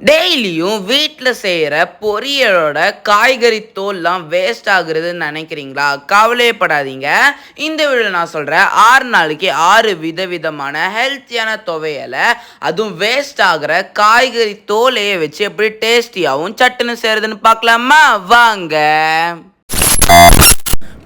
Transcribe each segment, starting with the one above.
டெய்லியும் வீட்டில் செய்கிற பொரியலோட காய்கறி தோல்லாம் வேஸ்ட் ஆகுறதுன்னு நினைக்கிறீங்களா? கவலையப்படாதீங்க. இந்த வீடியோவில் நான் சொல்கிறேன் 6 நாளைக்கு 6 விதவிதமான ஹெல்த்தியான துவையலை, அதுவும் வேஸ்ட் ஆகிற காய்கறி தோலையே வச்சு எப்படி டேஸ்டியாகவும் சட்டுன்னு செய்கிறதுன்னு பார்க்கலாமா? வாங்க.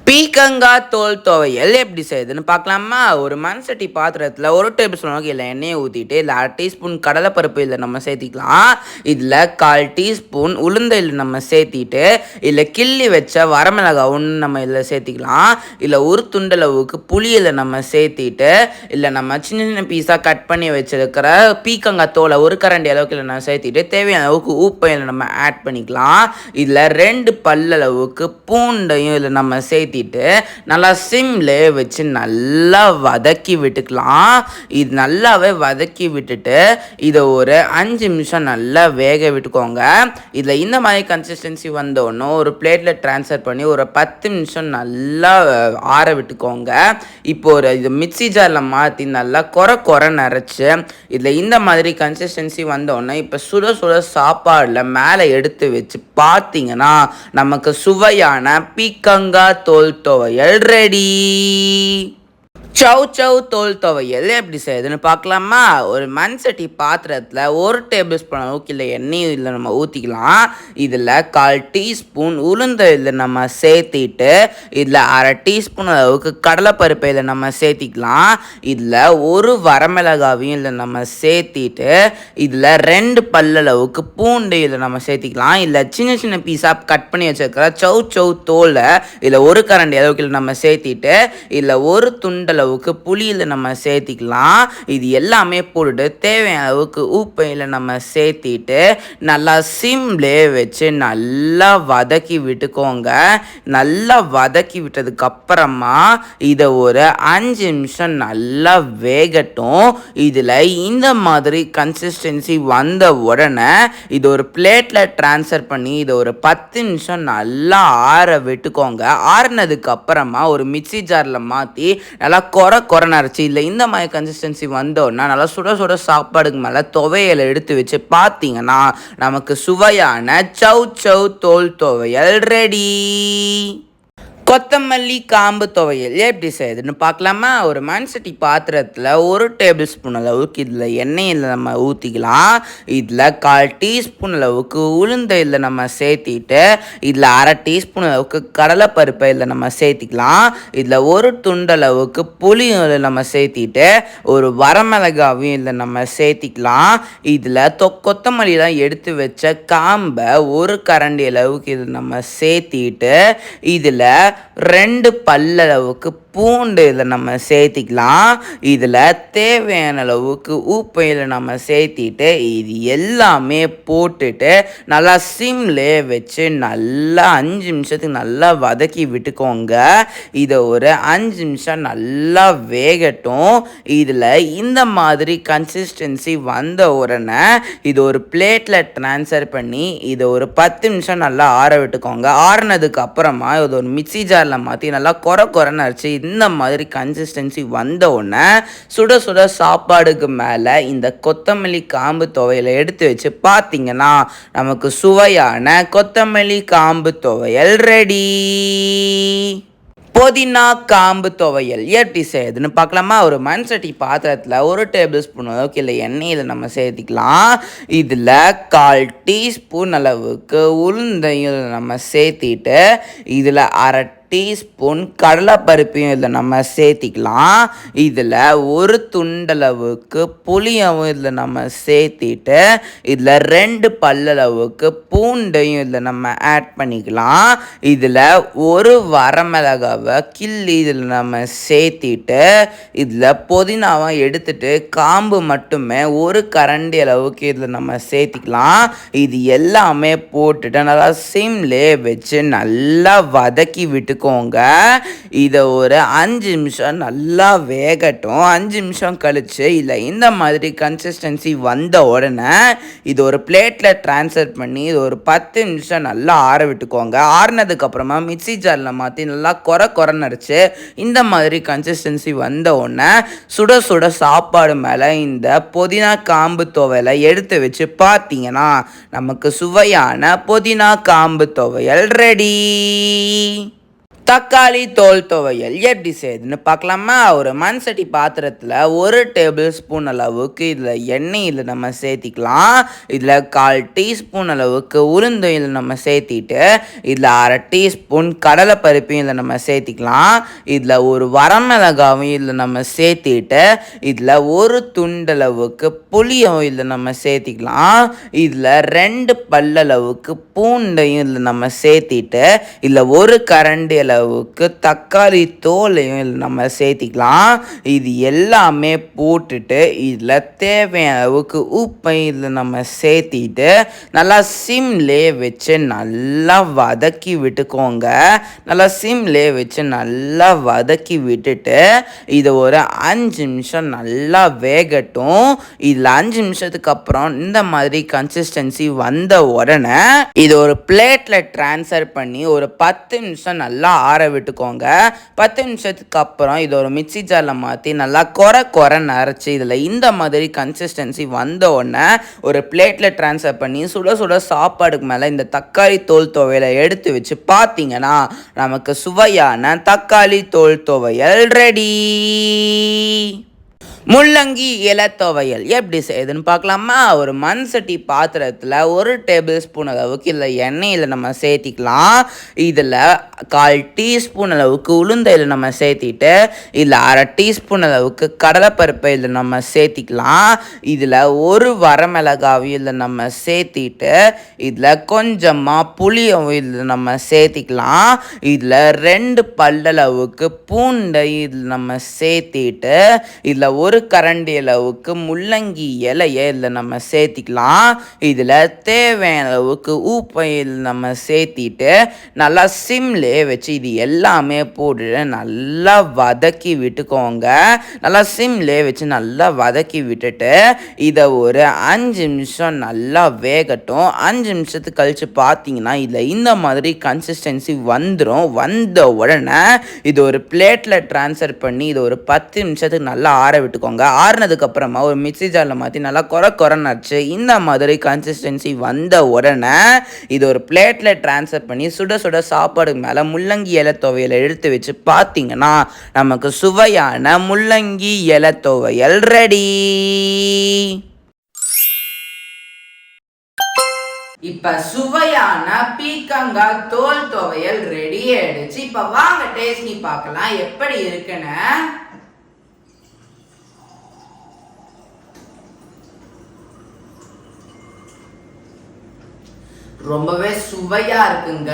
பீக்கங்காய் தோல் துவையல் எப்படி செய்யுதுன்னு பார்க்கலாமா? ஒரு மண்சட்டி பாத்திரத்தில் 1 டேபிள் ஸ்பூன் அளவுக்கு இல்லை எண்ணெயை ஊற்றிட்டு இதில் 1/2 டீஸ்பூன் கடலைப்பருப்பு இதில் நம்ம சேர்த்திக்கலாம். இதில் 1/4 டீஸ்பூன் உளுந்து இதில் நம்ம சேர்த்திட்டு இதில் கிள்ளி வச்ச வரமிளகாய் ஒன்று நம்ம இதில் சேர்த்திக்கலாம். இதில் ஒரு துண்டளவுக்கு புளி இதில் நம்ம சேர்த்திட்டு இல்லை நம்ம சின்ன சின்ன பீஸாக கட் பண்ணி வச்சிருக்கிற பீக்கங்காய் தோலை 1 கரண்டி அளவுக்கு இதில் நம்ம சேர்த்திட்டு தேவையான அளவுக்கு உப்பை இதில் நம்ம ஆட் பண்ணிக்கலாம். இதில் 2 பல்லளவுக்கு பூண்டையும் இதில் நம்ம சேர்த்திட்டு நல்லா சிம்லே வச்சு நல்லா வதக்கி விட்டுக்கலாம். இது நல்லாவே வதக்கி விட்டுட்டு இதை ஒரு 5 நிமிஷம் நல்லா வேக விட்டுக்கோங்க. இதில் இந்த மாதிரி கன்சிஸ்டன்சி வந்தோடனே ஒரு பிளேட்டில் ட்ரான்ஸ்ஃபர் பண்ணி ஒரு 10 நிமிஷம் நல்லா ஆற விட்டுக்கோங்க. இப்போ இது மிக்ஸி ஜாரில் மாற்றி நல்லா கொர நரைச்சி இதில் இந்த மாதிரி கன்சிஸ்டன்சி வந்தோடனே இப்போ சுட சுட சாப்பாடில் மேலே எடுத்து வச்சு பார்த்தீங்கன்னா நமக்கு சுவையான பீக்கங்காய் தோல் துவையல் ரெடி. சவ் தோல் துவையல் எப்படி செய்யுதுன்னு பார்க்கலாமா? ஒரு மண்சட்டி பாத்திரத்தில் 1 டேபிள் ஸ்பூன் அளவுக்கு இல்லை எண்ணெய் இதில் நம்ம ஊற்றிக்கலாம். இதில் 1/4 டீஸ்பூன் உளுந்து இதில் நம்ம சேர்த்திட்டு இதில் 1/2 டீஸ்பூன் அளவுக்கு கடலைப்பருப்பை இதில் நம்ம சேர்த்திக்கலாம். இதில் ஒரு வரமிளகாவையும் இதில் நம்ம சேர்த்திட்டு இதில் 2 பல்லளவுக்கு பூண்டு இதில் நம்ம சேர்த்திக்கலாம். இதில் சின்ன சின்ன பீஸாக கட் பண்ணி வச்சுருக்கிற சவ் தோலை இதில் 1 கரண்டி அளவுக்கு இதில் நம்ம சேர்த்திட்டு இதில் ஒரு துண்டளவு புளியில் நம்ம சேர்த்திக்கலாம். இது எல்லாமே போட்டுட்டு தேவையான அளவுக்கு உப்பையில் நம்ம சேர்த்திட்டு நல்லா சிம்லே வச்சு நல்லா வதக்கி விட்டுக்கோங்க. நல்லா வதக்கி விட்டதுக்கு அப்புறமா இதை ஒரு 5 நிமிஷம் நல்லா வேகட்டும். இதில் இந்த மாதிரி கன்சிஸ்டன்சி வந்த உடனே இது ஒரு பிளேட்டில் ட்ரான்ஸ்ஃபர் பண்ணி இதை ஒரு 10 நிமிஷம் நல்லா ஆற விட்டுக்கோங்க. ஆறினதுக்கு அப்புறமா ஒரு மிக்ஸி ஜாரில் மாற்றி நல்லா கொர நரைச்சி இல்லை இந்த மாதிரி கன்சிஸ்டன்சி வந்தோன்னா நல்லா சுட சுட சாப்பாடுக்கு மேலே துவையலை எடுத்து வச்சு பார்த்தீங்கன்னா நமக்கு சுவையான சவ் தோல் துவையல் ரெடி. கொத்தமல்லி காம்பு துவையல் எப்படி செய்யுதுன்னு பார்க்கலாமா? ஒரு மண்சட்டி பாத்திரத்தில் 1 டேபிள் ஸ்பூன் அளவுக்கு இதில் எண்ணெயில் நம்ம ஊற்றிக்கலாம். இதில் 1/4 டீஸ்பூன் அளவுக்கு உளுந்தை இதில் நம்ம சேர்த்திட்டு இதில் 1/2 டீஸ்பூன் அளவுக்கு கடலைப்பருப்பை இதில் நம்ம சேர்த்திக்கலாம். இதில் ஒரு துண்டளவுக்கு புளியும் இதில் நம்ம சேர்த்திட்டு ஒரு வரமிளகாவையும் இதில் நம்ம சேர்த்திக்கலாம். இதில் கொத்தமல்லிலாம் எடுத்து வச்ச காம்பை 1 கரண்டி அளவுக்கு இதில் நம்ம சேர்த்திட்டு இதில் 2 பல்லளவுக்கு பூண்டு இதில் நம்ம சேர்த்திக்கலாம். இதில் தேவையான அளவுக்கு உப்பையில் நம்ம சேர்த்திட்டு இது எல்லாமே போட்டுட்டு நல்லா சிம்லே வச்சு நல்லா 5 நிமிஷத்துக்கு நல்லா வதக்கி விட்டுக்கோங்க. இதை ஒரு 5 நிமிஷம் நல்லா வேகட்டும். இதில் இந்த மாதிரி கன்சிஸ்டன்சி வந்த உடனே இது ஒரு பிளேட்டில் ட்ரான்ஸ்ஃபர் பண்ணி இதை ஒரு 10 நிமிஷம் நல்லா ஆற விட்டுக்கோங்க. ஆறினதுக்கு அப்புறமா இது ஒரு மிக்ஸி ஜாரில் மாற்றி நல்லா கொரன்னு அரைச்சி இந்த மாதிரி கன்சிஸ்டன்சி வந்த உடனே சுட சுட சாப்பாடுக்கு மேலே இந்த கொத்தமல்லி காம்பு துவையலை எடுத்து வச்சு பார்த்தீங்கன்னா நமக்கு சுவையான கொத்தமல்லி காம்பு துவையல் ரெடி. புதினா காம்பு துவையல் எப்படி செய்யுதுன்னு பார்க்கலாமா? ஒரு மண்சட்டி பாத்திரத்தில் 1 டேபிள் ஸ்பூன் அளவுக்கு இல்லை எண்ணெயில் நம்ம சேர்த்திக்கலாம். இதில் 1/4 டீஸ்பூன் அளவுக்கு உளுந்தையும் நம்ம சேர்த்திட்டு இதில் 1/2 டீஸ்பூன் கடலைப்பருப்பையும் இதில் நம்ம சேர்த்திக்கலாம். இதில் ஒரு துண்டளவுக்கு புளியவும் இதில் நம்ம சேர்த்திட்டு இதில் 2 பல்லளவுக்கு பூண்டையும் இதில் நம்ம ஆட் பண்ணிக்கலாம். இதில் ஒரு வரமிளகாவை கிள்ளி இதில் நம்ம சேர்த்திட்டு இதில் புதினாவை எடுத்துட்டு காம்பு மட்டுமே 1 கரண்டி அளவுக்கு இதில் நம்ம சேர்த்திக்கலாம். இது எல்லாமே போட்டுட்டு நல்லா சிம்லே வச்சு நல்லா வதக்கி விட்டு விட்டுக்கோங்க. இதை ஒரு 5 நிமிஷம் நல்லா வேகட்டும். 5 நிமிஷம் கழிச்சு இல்லை இந்த மாதிரி கன்சிஸ்டன்சி வந்த உடனே இது ஒரு பிளேட்டில் ட்ரான்ஸ்ஃபர் பண்ணி இது ஒரு 10 நிமிஷம் நல்லா ஆற விட்டுக்கோங்க. ஆறினதுக்கப்புறமா மிக்ஸி ஜாரில் மாற்றி நல்லா கொரன்னு அரைச்சு இந்த மாதிரி கன்சிஸ்டன்சி வந்த உடனே சுட சுட சாப்பாடு மேலே இந்த புதினா காம்பு துவையலை எடுத்து வச்சு பார்த்தீங்கன்னா நமக்கு சுவையான புதினா காம்பு துவையல் ரெடி. தக்காளி தோல் துவையல் எப்படி செய்யுதுன்னு பார்க்கலாமா? ஒரு மண் சட்டி பாத்திரத்தில் 1 டேபிள் ஸ்பூன் அளவுக்கு இதில் எண்ணெயில் நம்ம சேர்த்திக்கலாம். இதில் 1/4 டீஸ்பூன் அளவுக்கு உளுந்தையில் நம்ம சேர்த்திட்டு இதில் 1/2 டீஸ்பூன் கடலைப்பருப்பையும் இதில் நம்ம சேர்த்திக்கலாம். இதில் ஒரு வரமிளகாவும் இதில் நம்ம சேர்த்திட்டு இதில் ஒரு துண்டளவுக்கு புளியும் இதில் நம்ம சேர்த்திக்கலாம். இதில் 2 பல்லளவுக்கு பூண்டையும் இதில் நம்ம சேர்த்திட்டு இதில் ஒரு கரண்டி அளவுக்கு தக்காளி தோலையும் நம்ம சேர்த்திக்கலாம். இது எல்லாமே போட்டுட்டு இதில் தேவையான அளவுக்கு உப்பை இதில் நம்ம சேர்த்திட்டு நல்லா சிம்லே வச்சு நல்லா வதக்கி விட்டுக்கோங்க. நல்லா சிம்லே வச்சு நல்லா வதக்கி விட்டுட்டு இதை ஒரு 5 நிமிஷம் நல்லா வேகட்டும். இதில் 5 நிமிஷத்துக்கு அப்புறம் இந்த மாதிரி கன்சிஸ்டன்சி வந்த உடனே இது ஒரு பிளேட்டில் ட்ரான்ஸ்ஃபர் பண்ணி ஒரு 10 நிமிஷம் நல்லா ஆற விட்டுக்கோங்க. 10 நிமிஷத்துக்கு அப்புறம் இது ஒரு மிக்ஸி ஜாரில் மாற்றி நல்லா கொரன்னு அரைச்சி இதில் இந்த மாதிரி கன்சிஸ்டன்சி வந்த உடனே ஒரு பிளேட்டில் ட்ரான்ஸ்ஃபர் பண்ணி சுட சுட சாப்பாடுக்கு மேலே இந்த தக்காளி தோல் துவையலை எடுத்து வச்சு பார்த்தீங்கன்னா நமக்கு சுவையான தக்காளி தோல் துவையல் ரெடி. முள்ளங்கி இலை துவையல் எப்படி செய்யுதுன்னு பார்க்கலாமா? ஒரு மண் சட்டி பாத்திரத்தில் 1 டேபிள் ஸ்பூன் அளவுக்கு இதில் எண்ணெயில் நம்ம சேர்த்திக்கலாம். இதில் 1/4 டீஸ்பூன் அளவுக்கு உளுந்தையில் நம்ம சேர்த்திட்டு இதில் 1/2 டீஸ்பூன் அளவுக்கு கடலைப்பருப்பை இதில் நம்ம சேர்த்திக்கலாம். இதில் ஒரு வரமிளகாவும் இதில் நம்ம சேர்த்திட்டு இதில் கொஞ்சமாக புளியும் இதில் நம்ம சேர்த்திக்கலாம். இதில் 2 பல்லளவுக்கு பூண்டை இதில் நம்ம சேர்த்திட்டு இதில் ஒரு கரண்டி அளவுக்கு முள்ளங்கி இலையை இதில் நம்ம சேர்த்திக்கலாம். இதில் தேவையான அளவுக்கு உப்பை நம்ம சேர்த்திட்டு நல்லா சிம்லே வச்சு இது எல்லாமே போட்டு நல்லா வதக்கி விட்டுக்கோங்க. நல்லா சிம்லே வச்சு நல்லா வதக்கி விட்டுட்டு இதை ஒரு 5 நிமிஷம் நல்லா வேகட்டும். 5 நிமிஷத்துக்கு கழித்து பார்த்தீங்கன்னா இதில் இந்த மாதிரி கன்சிஸ்டன்சி வந்துடும். வந்த உடனே இது ஒரு பிளேட்டில் ட்ரான்ஸ்ஃபர் பண்ணி இது ஒரு 10 நிமிஷத்துக்கு நல்லா ஆற விட்டுக்கோங்க. ஆறுனதுக்கு அப்புறமா ஒரு மிக்ஸி ஜாரில் மாற்றி நல்லா கொரன்னு அரைச்சு இந்த மாதிரி கன்சிஸ்டன்சி வந்த உடனே இது ஒரு பிளேட்டில் ட்ரான்ஸ்ஃபர் பண்ணி சுட சுட சாப்பாடு மேலே முள்ளங்கி இலை துவையலை எடுத்து வச்சு பார்த்தீங்கன்னா நமக்கு சுவையான முள்ளங்கி இலை துவையல் ரெடி. இப்ப சுவையான பீக்கங்காய் தோல் துவையல் ரெடி ஆயிடுச்சு. இப்ப வாங்க டேஸ்ட் பண்ணி பார்க்கலாம் எப்படி இருக்குன்னு. ரொம்பவே சுவையா இருக்குங்க.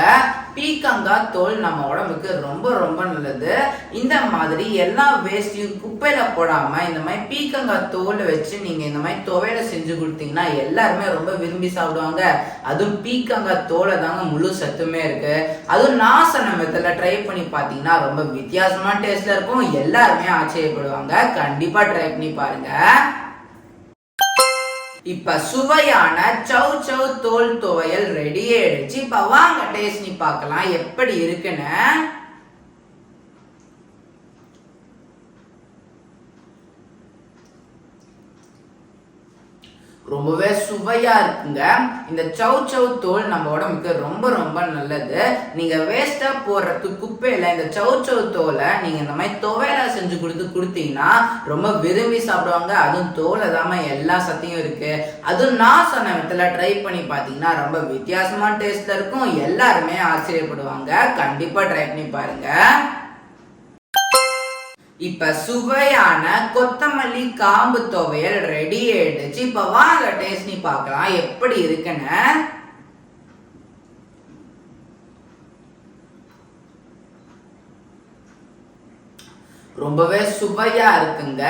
பீக்கங்காய் தோல் நம்ம உடம்புக்கு ரொம்ப ரொம்ப நல்லது. இந்த மாதிரி எல்லா வேஸ்டையும் குப்பையில போடாம இந்த மாதிரி பீக்கங்காய் தோலை வச்சு நீங்க இந்த மாதிரி துவையலை செஞ்சு கொடுத்தீங்கன்னா எல்லாருமே ரொம்ப விரும்பி சாப்பிடுவாங்க. அதுவும் பீக்கங்காய் தோலை தாங்க முழு சத்துமே இருக்கு. அதுவும் நான் சொன்ன மெத்தட்ல ட்ரை பண்ணி பார்த்தீங்கன்னா ரொம்ப வித்தியாசமான டேஸ்ட்ல இருக்கும். எல்லாருமே ஆச்சரியப்படுவாங்க. கண்டிப்பா ட்ரை பண்ணி பாருங்க. இப்ப சுவையான சவ் சவ் தோல் துவையல் ரெடி ஆயிடுச்சு. இப்ப வாங்க டேஸ்ட் பண்ணி பார்க்கலாம் எப்படி இருக்குன்னு. ரொம்பவே சுவையா இருக்குங்க. இந்த சவ் சவ் தோல் நம்ம உடம்புக்கு ரொம்ப ரொம்ப நல்லது. நீங்க வேஸ்டா போடுறது குப்பையில இந்த சவ் சவ் தோலை நீங்க இந்த மாதிரி துவையலா செஞ்சு கொடுத்தீங்கன்னா ரொம்ப விரும்பி சாப்பிடுவாங்க. அதுவும் தோலை தாம எல்லா சத்தையும் இருக்கு. அதுவும் நான் சொன்ன விதத்துல ட்ரை பண்ணி பார்த்தீங்கன்னா ரொம்ப வித்தியாசமான டேஸ்ட்ல இருக்கும். எல்லாருமே ஆச்சரியப்படுவாங்க. கண்டிப்பா ட்ரை பண்ணி பாருங்க. இப்ப சுவையான கொத்தமல்லி காம்பு துவையல் ரெடி ஆயிடுச்சு. இப்ப வாங்க டேஸ்ட் பண்ணி பார்க்கலாம் எப்படி இருக்குன்னு. ரொம்பவே சுவையா இருக்குங்க.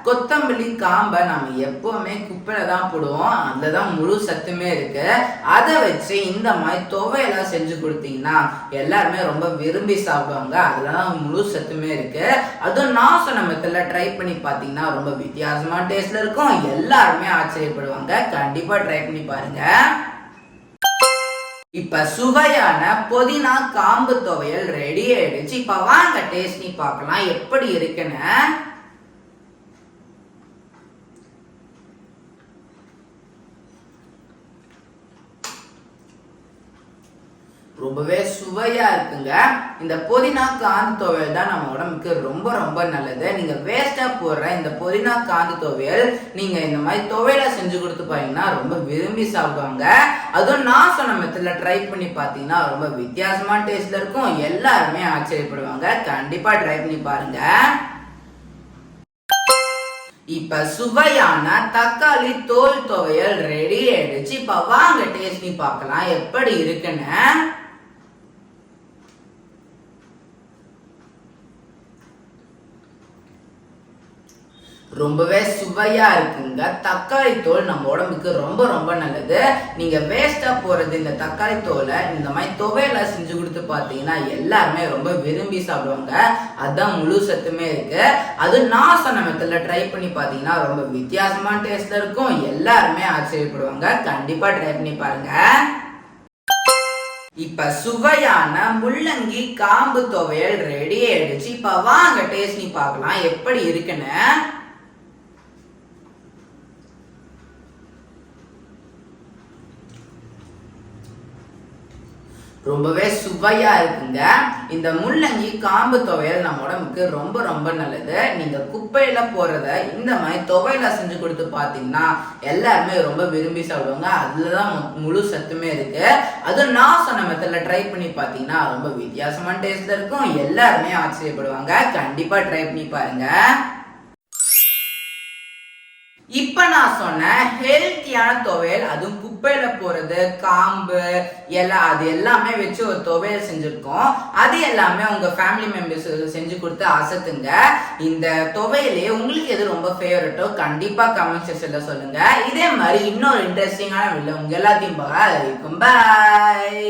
கொத்தமல்லி காம்பை நம்ம எப்பவுமே குப்பையில தான் போடுவோம், அதுல தான் முழு சத்துமே இருக்கு. அதை வச்சு இந்த மாதிரி துவையெல்லாம் செஞ்சு கொடுத்தீங்கன்னா எல்லாருமே ரொம்ப விரும்பி சாப்பிடுவாங்க, அதுலதான் முழு சத்துமே இருக்கு. அதுவும் நான் சொன்ன மெத்தட்ல ட்ரை பண்ணி பார்த்தீங்கன்னா ரொம்ப வித்தியாசமான டேஸ்ட்ல இருக்கும், எல்லாருமே ஆச்சரியப்படுவாங்க. கண்டிப்பா ட்ரை பண்ணி பாருங்க. இப்ப சுவையான புதினா காம்பு துவையல் ரெடி ஆயிடுச்சு. இப்ப வாங்க டேஸ்ட் பண்ணி பார்க்கலாம் எப்படி இருக்குன்னு. ரொம்பவே சுவையா இருக்குங்க. இந்த புதினா காந்து துவையல் தான் நம்ம உடம்புக்கு ரொம்ப ரொம்ப நல்லது. நீங்க வேஸ்டா போடுற இந்த புதினா காந்து துவையல் நீங்க இந்த மாதிரி துவையலா செஞ்சு கொடுத்து பாத்தீங்கன்னா ரொம்ப விரும்பி சாப்பிடுவாங்க. அதுவும் நான் சொன்ன மெத்தட்ல ட்ரை பண்ணி பாத்தீங்கன்னா ரொம்ப வித்தியாசமான டேஸ்ட்ல இருக்கும், எல்லாருமே ஆச்சரியப்படுவாங்க. கண்டிப்பா ட்ரை பண்ணி பாருங்க. இப்ப சுவையான தக்காளி தோல் துவையல் ரெடி ஆயிடுச்சு. இப்ப வாங்க டேஸ்ட் பண்ணி பார்க்கலாம் எப்படி இருக்குன்னு. ரொம்பவே சுவையா இருக்குங்க. தக்காளி தோல் நம்ம உடம்புக்கு ரொம்ப ரொம்ப நல்லது. நீங்க வேஸ்டா போறது இந்த தக்காளி தோலை இந்த மாதிரி துவையல செஞ்சு கொடுத்து பாத்தீங்கன்னா எல்லாருமே ரொம்ப விரும்பி சாப்பிடுவாங்க, அதுதான் முழு சத்துமே இருக்கு. அது நான் சொன்ன மெத்தட்ல ட்ரை பண்ணி பாத்தீங்கன்னா ரொம்ப வித்தியாசமான டேஸ்ட்ல இருக்கும், எல்லாருமே ஆச்சரியப்படுவாங்க. கண்டிப்பா ட்ரை பண்ணி பாருங்க. இப்ப சுவையான முள்ளங்கி காம்பு துவையல் ரெடி ஆயிடுச்சு. இப்ப வாங்க டேஸ்ட் பண்ணி பார்க்கலாம் எப்படி இருக்குன்னு. ரொம்பவே சுவையா இருக்குங்க. இந்த முள்ளங்கி காம்பு துவையல் நம்ம உடம்புக்கு ரொம்ப ரொம்ப நல்லது. நீங்க குப்பையில போறத இந்த மாதிரி துவையல செஞ்சு கொடுத்து பாத்தீங்கன்னா எல்லாருமே ரொம்ப விரும்பி சாப்பிடுவாங்க, அதுலதான் முழு சத்துமே இருக்கு. அது நான் சொன்ன மெத்தட்ல ட்ரை பண்ணி பாத்தீங்கன்னா ரொம்ப வித்தியாசமான டேஸ்ட்ல இருக்கும், எல்லாருமே ஆச்சரியப்படுவாங்க. கண்டிப்பா ட்ரை பண்ணி பாருங்க. இப்ப நான் சொன்ன ஹெல்த்தியான துவையல், அதுவும் குப்பையில போறது காம்பு எல்லாம் அது எல்லாமே வச்சு ஒரு துவையல் செஞ்சிருக்கோம். அது எல்லாமே உங்க ஃபேமிலி மெம்பர்ஸ் செஞ்சு கொடுத்து அசத்துங்க. இந்த துவையலே உங்களுக்கு எது ரொம்ப ஃபேவரட்டோ கண்டிப்பா கமெண்ட் செக்ஷன்ல சொல்லுங்க. இதே மாதிரி இன்னொரு இன்ட்ரெஸ்டிங்கான வீடியோ உங்க எல்லாத்தையும் பார்க்க இருக்கும். பாய்.